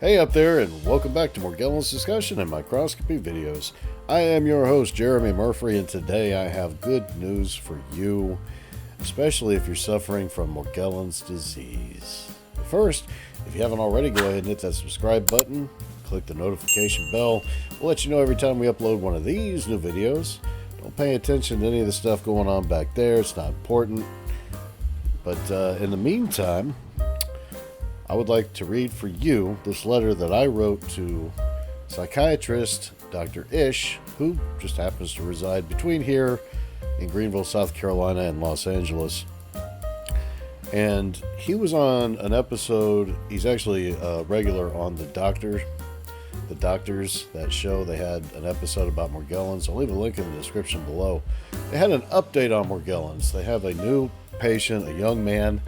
Hey up there, and welcome back to Morgellons discussion and microscopy videos. I am your host, Jeremy Murphree, and today I have good news for you, especially if you're suffering from Morgellons disease. First, if you haven't already, go ahead and hit that subscribe button, click the notification bell. We'll let you know every time we upload one of these new videos. Don't pay attention to any of the stuff going on back there, it's not important. But in the meantime, I would like to read for you this letter that I wrote to psychiatrist Dr. Ish, who just happens to reside between here in Greenville, South Carolina and Los Angeles. And he was on an episode, he's actually a regular on The Doctors, that show. They had an episode about Morgellons. I'll leave a link in the description below. They had an update on Morgellons. They have a new patient, a young man,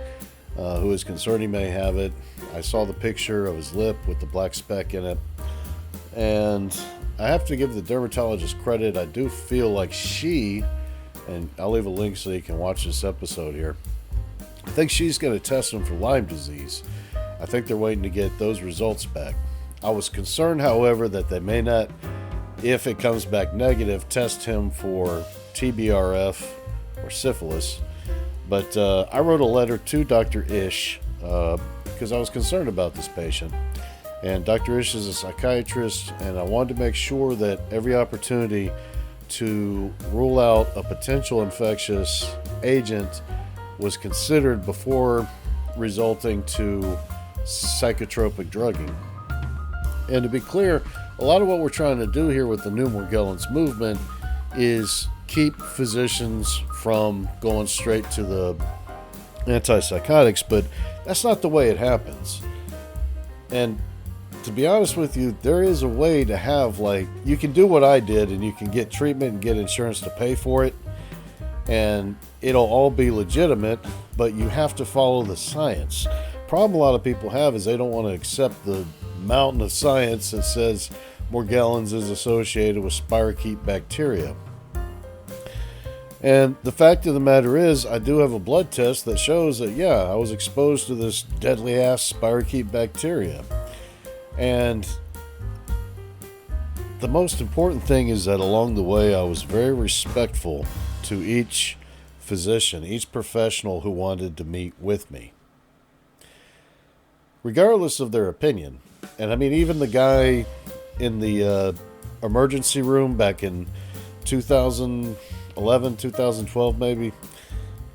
who is concerned he may have it. I saw the picture of his lip with the black speck in it, and I have to give the dermatologist credit. I do feel like she, and I'll leave a link so you can watch this episode here, I think she's going to test him for Lyme disease. I think they're waiting to get those results back. I was concerned, however, that they may not, if it comes back negative, test him for TBRF or syphilis. But I wrote a letter to Dr. Ish because I was concerned about this patient. And Dr. Ish is a psychiatrist, and I wanted to make sure that every opportunity to rule out a potential infectious agent was considered before resulting to psychotropic drugging. And to be clear, a lot of what we're trying to do here with the new Morgellons movement is keep physicians from going straight to the antipsychotics, but that's not the way it happens. And to be honest with you, there is a way to have, like, you can do what I did and you can get treatment and get insurance to pay for it, and it'll all be legitimate, but you have to follow the science. Problem a lot of people have is they don't want to accept the mountain of science that says Morgellons is associated with spirochete bacteria. And the fact of the matter is, I do have a blood test that shows that, yeah, I was exposed to this deadly-ass spirochete bacteria. And the most important thing is that along the way, I was very respectful to each physician, each professional who wanted to meet with me, regardless of their opinion. And I mean, even the guy in the emergency room back in 2011, 2012 maybe,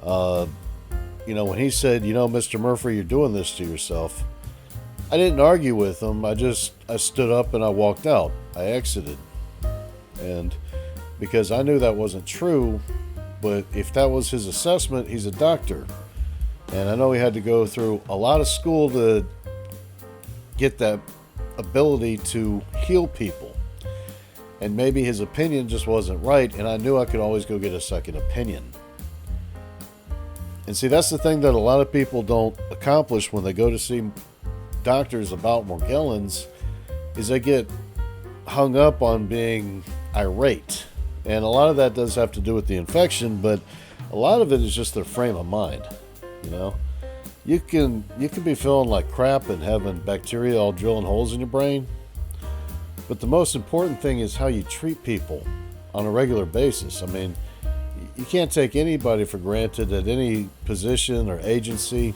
when he said, Mr. Murphree, you're doing this to yourself, I didn't argue with him. I stood up and I walked out. I exited. And because I knew that wasn't true, but if that was his assessment, he's a doctor. And I know he had to go through a lot of school to get that ability to heal people. And maybe his opinion just wasn't right, and I knew I could always go get a second opinion. And see, that's the thing that a lot of people don't accomplish when they go to see doctors about Morgellons, is they get hung up on being irate. And a lot of that does have to do with the infection, but a lot of it is just their frame of mind. You can be feeling like crap and having bacteria all drilling holes in your brain. But the most important thing is how you treat people on a regular basis. I mean, you can't take anybody for granted at any position or agency.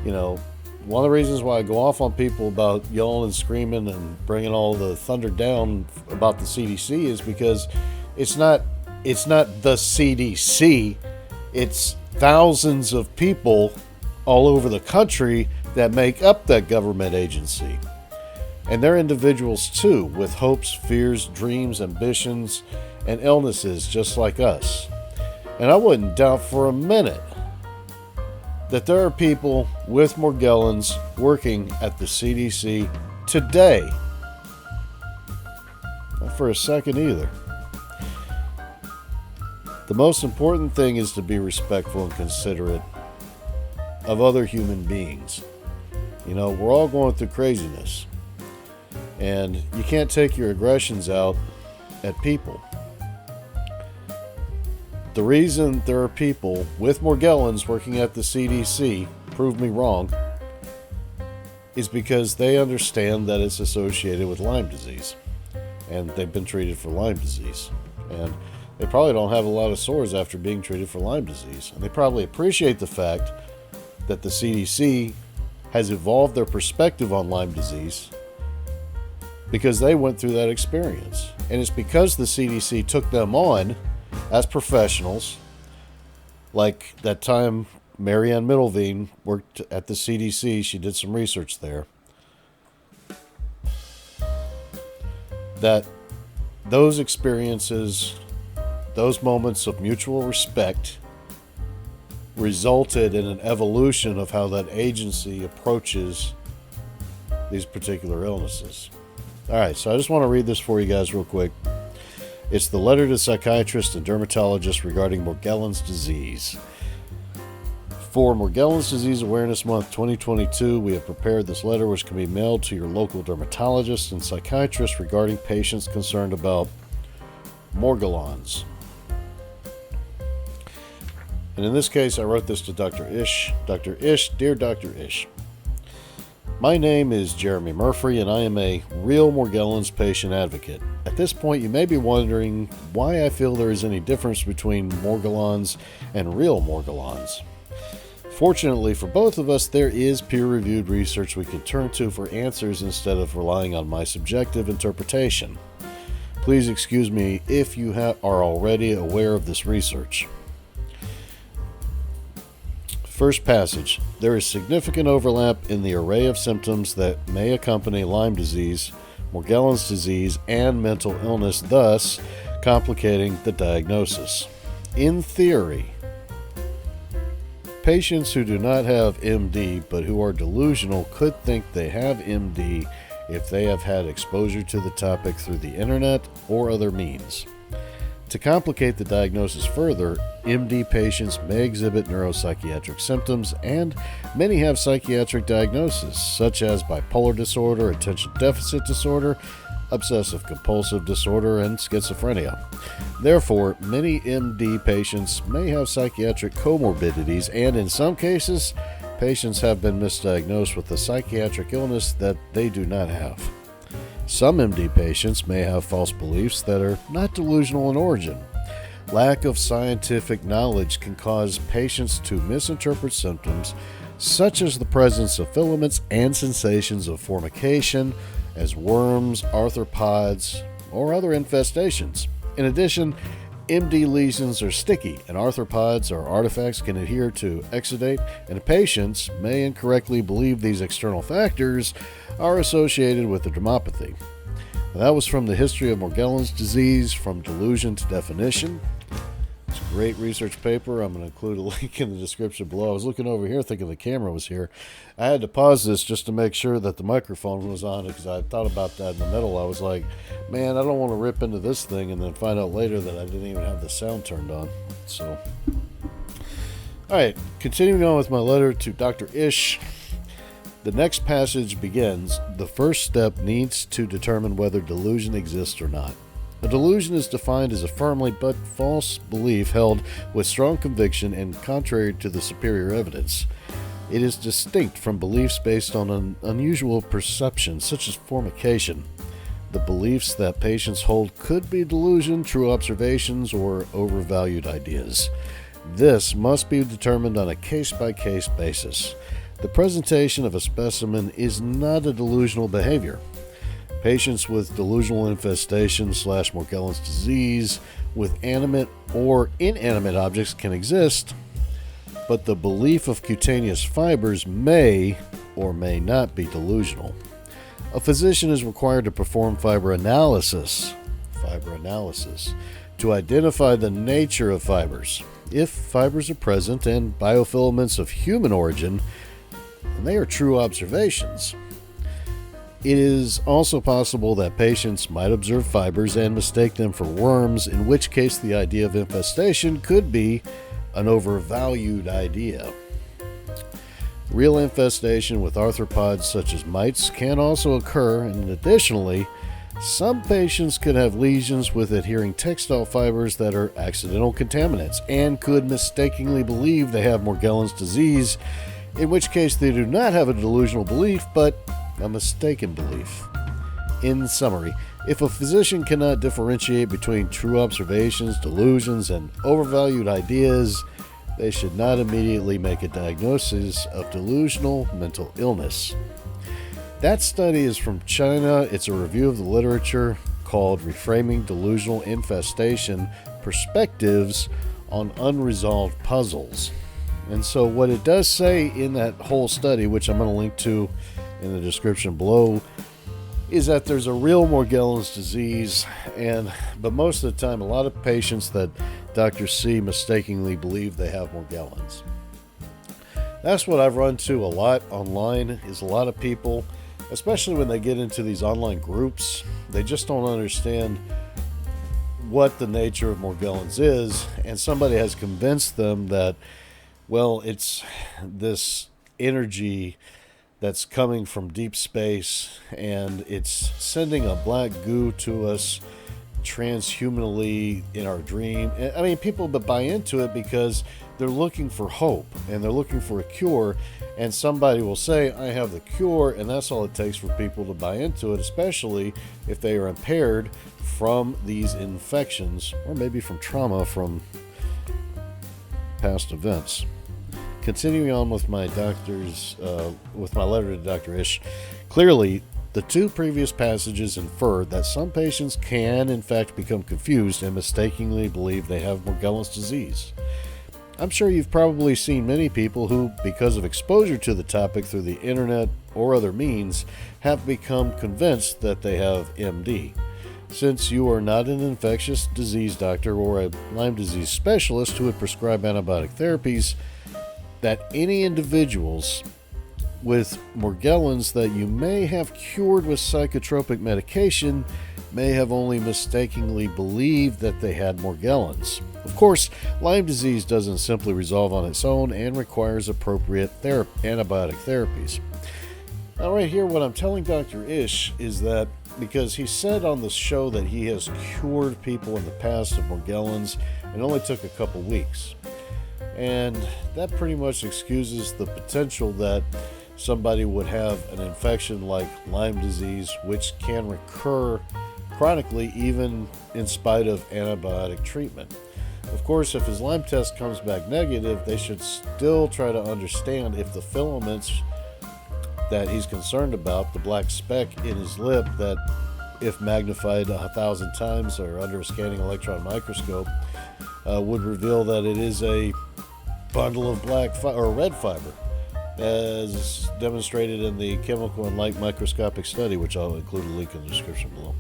One of the reasons why I go off on people about yelling and screaming and bringing all the thunder down about the CDC is because it's not the CDC. It's thousands of people all over the country that make up that government agency. And they're individuals too, with hopes, fears, dreams, ambitions, and illnesses just like us. And I wouldn't doubt for a minute that there are people with Morgellons working at the CDC today. Not for a second either. The most important thing is to be respectful and considerate of other human beings. We're all going through craziness. And you can't take your aggressions out at people. The reason there are people with Morgellons working at the CDC, prove me wrong, is because they understand that it's associated with Lyme disease, and they've been treated for Lyme disease. And they probably don't have a lot of sores after being treated for Lyme disease. And they probably appreciate the fact that the CDC has evolved their perspective on Lyme disease because they went through that experience. And it's because the CDC took them on as professionals, like that time Marianne Middleveen worked at the CDC. She did some research there. That those experiences, those moments of mutual respect, resulted in an evolution of how that agency approaches these particular illnesses. All right, so I just want to read this for you guys real quick. It's the letter to psychiatrists and dermatologists regarding Morgellons disease. For Morgellons Disease Awareness Month 2022, we have prepared this letter which can be mailed to your local dermatologists and psychiatrists regarding patients concerned about Morgellons. And in this case, I wrote this to Dr. Ish. Dr. Ish, dear Dr. Ish, my name is Jeremy Murphree, and I am a real Morgellons patient advocate. At this point, you may be wondering why I feel there is any difference between Morgellons and real Morgellons. Fortunately for both of us, there is peer-reviewed research we can turn to for answers instead of relying on my subjective interpretation. Please excuse me if you are already aware of this research. First passage. There is significant overlap in the array of symptoms that may accompany Lyme disease, Morgellons disease, and mental illness, thus complicating the diagnosis. In theory, patients who do not have MD but who are delusional could think they have MD if they have had exposure to the topic through the internet or other means. To complicate the diagnosis further, MD patients may exhibit neuropsychiatric symptoms, and many have psychiatric diagnoses such as bipolar disorder, attention deficit disorder, obsessive compulsive disorder, and schizophrenia. Therefore, many MD patients may have psychiatric comorbidities, and in some cases, patients have been misdiagnosed with a psychiatric illness that they do not have. Some MD patients may have false beliefs that are not delusional in origin. Lack of scientific knowledge can cause patients to misinterpret symptoms such as the presence of filaments and sensations of formication as worms, arthropods, or other infestations. In addition, MD lesions are sticky, and arthropods or artifacts can adhere to exudate, and patients may incorrectly believe these external factors are associated with the dermopathy. Now, that was from the History of Morgellons Disease, From Delusion to Definition. It's a great research paper. I'm going to include a link in the description below. I was looking over here thinking the camera was here. I had to pause this just to make sure that the microphone was on because I thought about that in the middle. I was like, man, I don't want to rip into this thing and then find out later that I didn't even have the sound turned on. So, all right, continuing on with my letter to Dr. Ish. The next passage begins, the first step needs to determine whether delusion exists or not. A delusion is defined as a firmly but false belief held with strong conviction and contrary to the superior evidence. It is distinct from beliefs based on an unusual perception, such as formication. The beliefs that patients hold could be delusion, true observations, or overvalued ideas. This must be determined on a case-by-case basis. The presentation of a specimen is not a delusional behavior. Patients with delusional infestation / Morgellons disease with animate or inanimate objects can exist, but the belief of cutaneous fibers may or may not be delusional. A physician is required to perform fiber analysis to identify the nature of fibers. If fibers are present and biofilaments of human origin, then they are true observations. It is also possible that patients might observe fibers and mistake them for worms, in which case the idea of infestation could be an overvalued idea. Real infestation with arthropods such as mites can also occur, and additionally, some patients could have lesions with adhering textile fibers that are accidental contaminants and could mistakenly believe they have Morgellons disease in which case they do not have a delusional belief, but a mistaken belief. In summary, if a physician cannot differentiate between true observations, delusions, and overvalued ideas, they should not immediately make a diagnosis of delusional mental illness. That study is from China. It's a review of the literature called Reframing Delusional Infestation Perspectives on Unresolved Puzzles. And so what it does say in that whole study, which I'm going to link to in the description below, is that there's a real Morgellons disease, but most of the time a lot of patients that doctors see mistakenly believe they have Morgellons. That's what I've run to a lot online, is a lot of people, especially when they get into these online groups, they just don't understand what the nature of Morgellons is, and somebody has convinced them that, well, it's this energy that's coming from deep space, and it's sending a black goo to us transhumanally in our dream. I mean, people buy into it because they're looking for hope, and they're looking for a cure, and somebody will say, I have the cure, and that's all it takes for people to buy into it, especially if they are impaired from these infections, or maybe from trauma from past events. Continuing on with my with my letter to Dr. Ish, clearly the two previous passages infer that some patients can in fact become confused and mistakenly believe they have Morgellons disease. I'm sure you've probably seen many people who, because of exposure to the topic through the internet or other means, have become convinced that they have MD. Since you are not an infectious disease doctor or a Lyme disease specialist who would prescribe antibiotic therapies, that any individuals with Morgellons that you may have cured with psychotropic medication may have only mistakenly believed that they had Morgellons. Of course, Lyme disease doesn't simply resolve on its own and requires appropriate antibiotic therapies. Now right here, what I'm telling Dr. Ish is that because he said on the show that he has cured people in the past of Morgellons, it only took a couple weeks. And that pretty much excuses the potential that somebody would have an infection like Lyme disease, which can recur chronically even in spite of antibiotic treatment. Of course, if his Lyme test comes back negative, they should still try to understand if the filaments that he's concerned about, the black speck in his lip that if magnified 1,000 times or under a scanning electron microscope, would reveal that it is a bundle of red fiber, as demonstrated in the chemical and light microscopic study, which I'll include a link in the description below.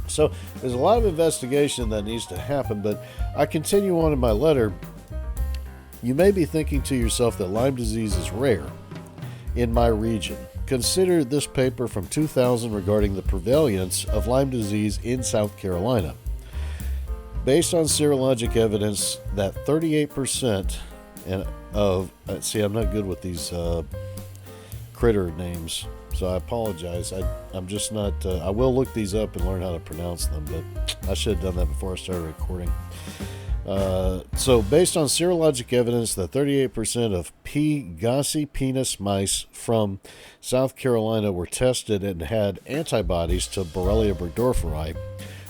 So there's a lot of investigation that needs to happen, but I continue on in my letter. You may be thinking to yourself that Lyme disease is rare in my region. Consider this paper from 2000 regarding the prevalence of Lyme disease in South Carolina. Based on serologic evidence that 38% of, I'm not good with these critter names, so I apologize. I'm just not, I will look these up and learn how to pronounce them, but I should have done that before I started recording. So based on serologic evidence that 38% of P. gossypinus mice from South Carolina were tested and had antibodies to Borrelia burgdorferi,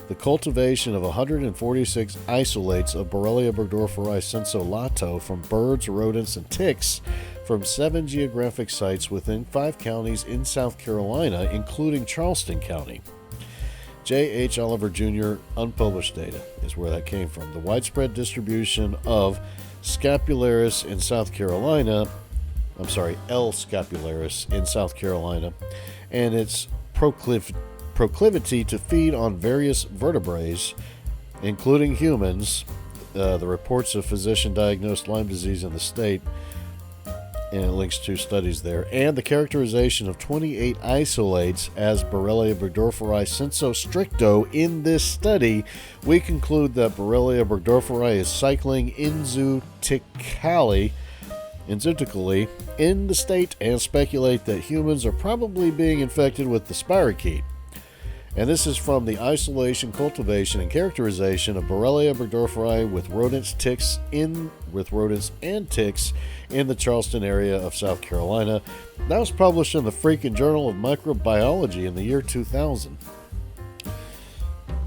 the cultivation of 146 isolates of Borrelia burgdorferi sensolato from birds, rodents, and ticks from 7 geographic sites within 5 counties in South Carolina, including Charleston County. J.H. Oliver Jr. unpublished data is where that came from. The widespread distribution of scapularis in South Carolina, L. scapularis in South Carolina, and its proclivity to feed on various vertebrates, including humans, the reports of physician-diagnosed Lyme disease in the state, and it links to studies there, and the characterization of 28 isolates as Borrelia burgdorferi senso stricto in this study, we conclude that Borrelia burgdorferi is cycling zootically in the state and speculate that humans are probably being infected with the spirochete. And this is from the isolation, cultivation, and characterization of Borrelia burgdorferi with rodents and ticks in the Charleston area of South Carolina. That was published in the freaking Journal of Microbiology in the year 2000.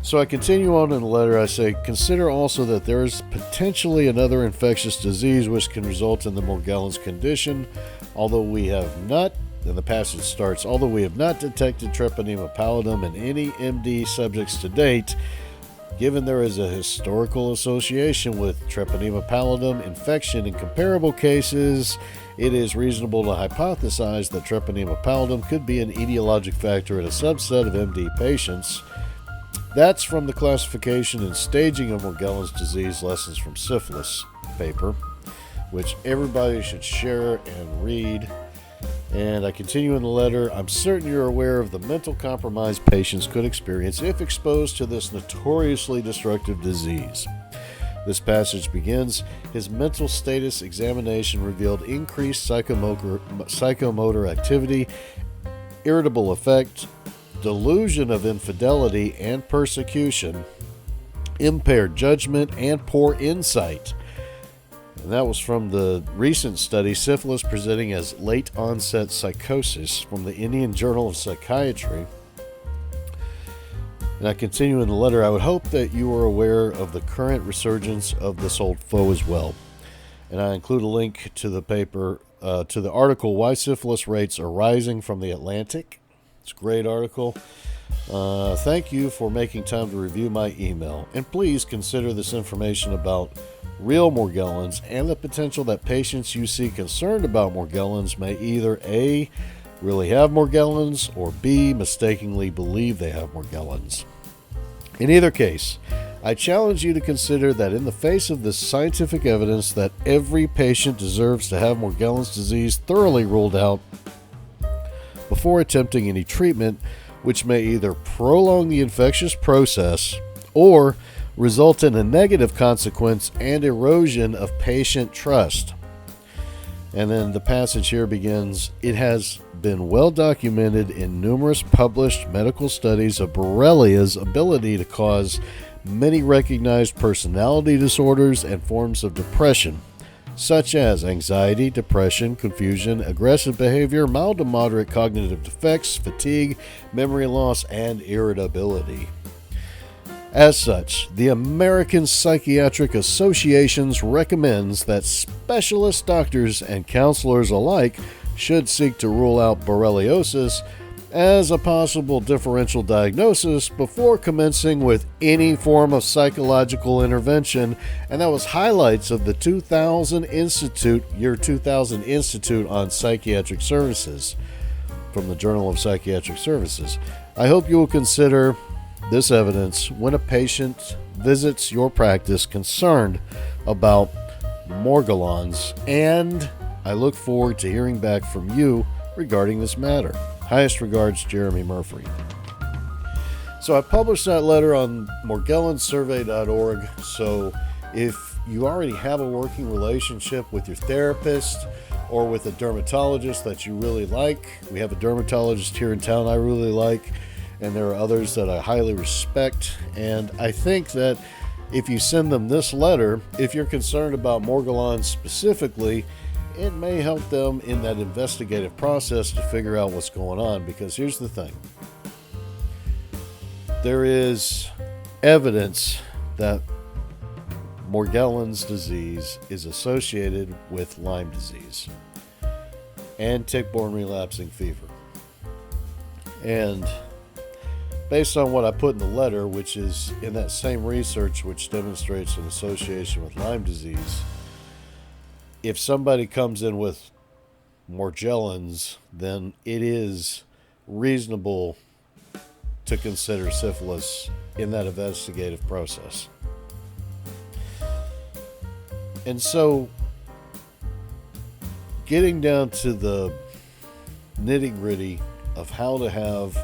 So I continue on in the letter. I say, consider also that there is potentially another infectious disease which can result in the Morgellons condition, although we have not, and the passage starts, although we have not detected Treponema pallidum in any MD subjects to date, given there is a historical association with Treponema pallidum infection in comparable cases, it is reasonable to hypothesize that Treponema pallidum could be an etiologic factor in a subset of MD patients. That's from the Classification and Staging of Morgellons Disease Lessons from Syphilis paper, which everybody should share and read. And I continue in the letter. I'm certain you're aware of the mental compromise patients could experience if exposed to this notoriously destructive disease. This passage begins, his mental status examination revealed increased psychomotor activity, irritable affect, delusion of infidelity and persecution, impaired judgment, and poor insight. And that was from the recent study, Syphilis Presenting as Late Onset Psychosis, from the Indian Journal of Psychiatry. And I continue in the letter, I would hope that you are aware of the current resurgence of this old foe as well. And I include a link to the paper, to the article, Why Syphilis Rates Are Rising, from The Atlantic. It's a great article. Thank you for making time to review my email. And please consider this information about real Morgellons and the potential that patients you see concerned about Morgellons may either A, really have Morgellons, or B, mistakenly believe they have Morgellons. In either case, I challenge you to consider that in the face of this scientific evidence that every patient deserves to have Morgellons disease thoroughly ruled out before attempting any treatment, which may either prolong the infectious process or result in a negative consequence and erosion of patient trust. And then the passage here begins, it has been well documented in numerous published medical studies of Borrelia's ability to cause many recognized personality disorders and forms of depression, such as anxiety, depression, confusion, aggressive behavior, mild to moderate cognitive defects, fatigue, memory loss, and irritability. As such, the American Psychiatric Association recommends that specialist doctors and counselors alike should seek to rule out borreliosis as a possible differential diagnosis before commencing with any form of psychological intervention, and that was highlights of the 2000 Institute on Psychiatric Services from the Journal of Psychiatric Services. I hope you will consider this evidence when a patient visits your practice concerned about Morgellons, and I look forward to hearing back from you regarding this matter. Highest regards, Jeremy Murphree. So I published that letter on morgellonssurvey.org. So if you already have a working relationship with your therapist or with a dermatologist that you really like, we have a dermatologist here in town I really like, and there are others that I highly respect. And I think that if you send them this letter, if you're concerned about Morgellons specifically, it may help them in that investigative process to figure out what's going on. Because here's the thing. There is evidence that Morgellons disease is associated with Lyme disease and tick-borne relapsing fever. And based on what I put in the letter, which is in that same research which demonstrates an association with Lyme disease, if somebody comes in with Morgellons, then it is reasonable to consider syphilis in that investigative process. And so, getting down to the nitty-gritty of how to have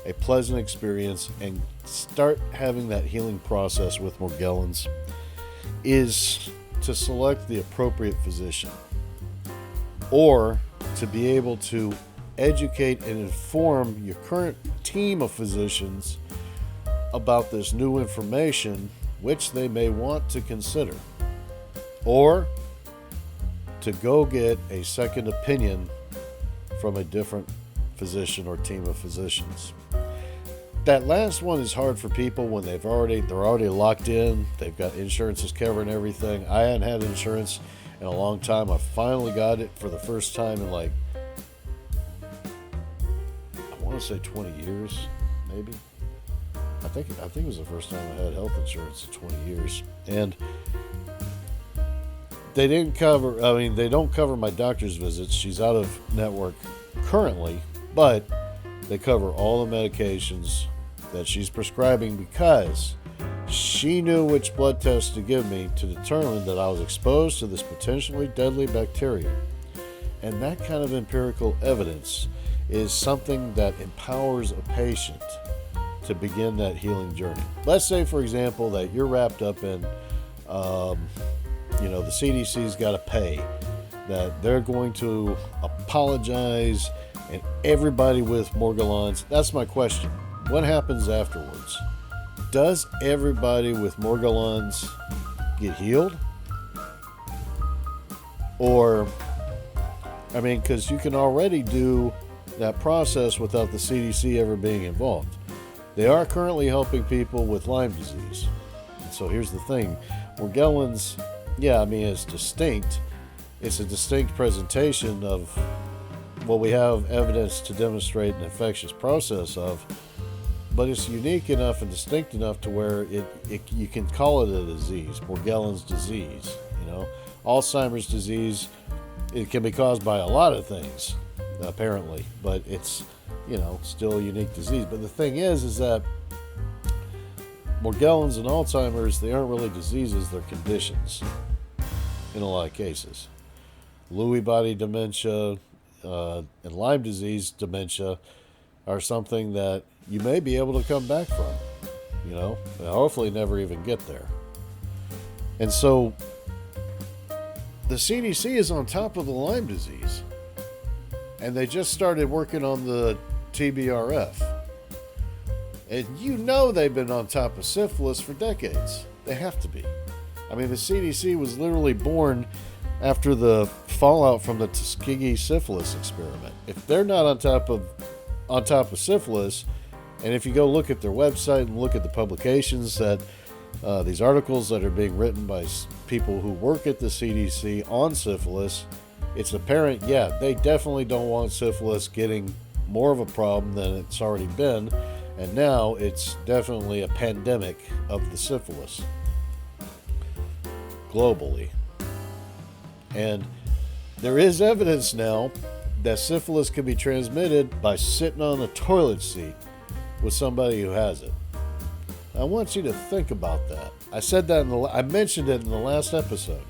a pleasant experience and start having that healing process with Morgellons is to select the appropriate physician, or to be able to educate and inform your current team of physicians about this new information, which they may want to consider, or to go get a second opinion from a different physician or team of physicians. That last one is hard for people when they're already locked in. They've got insurances covering everything. I hadn't had insurance in a long time. I finally got it for the first time in I want to say 20 years, maybe. I think it was the first time I had health insurance in 20 years. And they don't cover my doctor's visits. She's out of network currently, but they cover all the medications that she's prescribing because she knew which blood test to give me to determine that I was exposed to this potentially deadly bacteria. And that kind of empirical evidence is something that empowers a patient to begin that healing journey. Let's say, for example, that you're wrapped up in, the CDC's got to pay, that they're going to apologize, and everybody with Morgellons. That's my question. What happens afterwards? Does everybody with Morgellons get healed? Or, because you can already do that process without the CDC ever being involved. They are currently helping people with Lyme disease. And so here's the thing. Morgellons, it's distinct. It's a distinct presentation of what we have evidence to demonstrate an infectious process of, but it's unique enough and distinct enough to where you can call it a disease. Morgellons disease, Alzheimer's disease, it can be caused by a lot of things, apparently, but it's, still a unique disease. But the thing is that Morgellons and Alzheimer's, they aren't really diseases, they're conditions in a lot of cases. Lewy body dementia and Lyme disease dementia are something that you may be able to come back from, and hopefully never even get there. And so the CDC is on top of the Lyme disease, and they just started working on the TBRF. And they've been on top of syphilis for decades. They have to be. The CDC was literally born after the fallout from the Tuskegee syphilis experiment. If they're not on top of syphilis, and if you go look at their website and look at the publications that these articles that are being written by people who work at the CDC on syphilis, it's apparent, they definitely don't want syphilis getting more of a problem than it's already been, and now it's definitely a pandemic of the syphilis globally. And there is evidence now that syphilis can be transmitted by sitting on a toilet seat with somebody who has it. I want you to think about that. I said that I mentioned it in the last episode.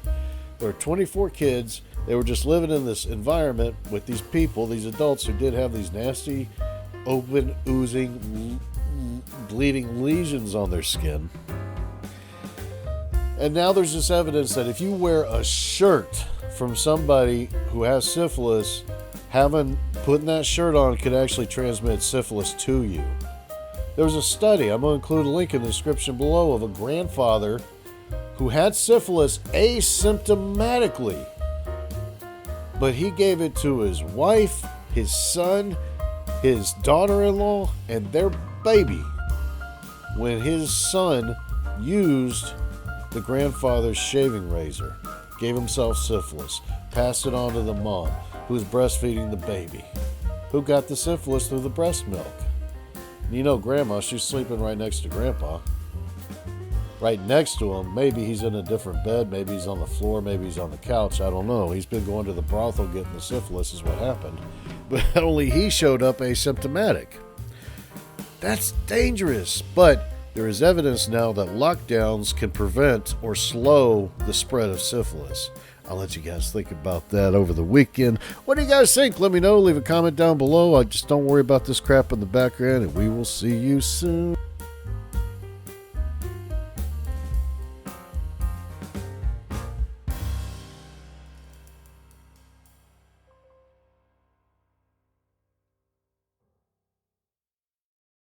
There were 24 kids. They were just living in this environment with these people, these adults who did have these nasty, open, oozing, bleeding lesions on their skin. And now there's this evidence that if you wear a shirt from somebody who has syphilis, putting that shirt on could actually transmit syphilis to you. There was a study, I'm going to include a link in the description below, of a grandfather who had syphilis asymptomatically. But he gave it to his wife, his son, his daughter-in-law, and their baby when his son used the grandfather's shaving razor, gave himself syphilis, passed it on to the mom, who was breastfeeding the baby, who got the syphilis through the breast milk. Grandma, she's sleeping right next to Grandpa. Right next to him. Maybe he's in a different bed. Maybe he's on the floor. Maybe he's on the couch. I don't know. He's been going to the brothel getting the syphilis is what happened. But only he showed up asymptomatic. That's dangerous. But there is evidence now that lockdowns can prevent or slow the spread of syphilis. I'll let you guys think about that over the weekend. What do you guys think? Let me know. Leave a comment down below. Just don't worry about this crap in the background, and we will see you soon.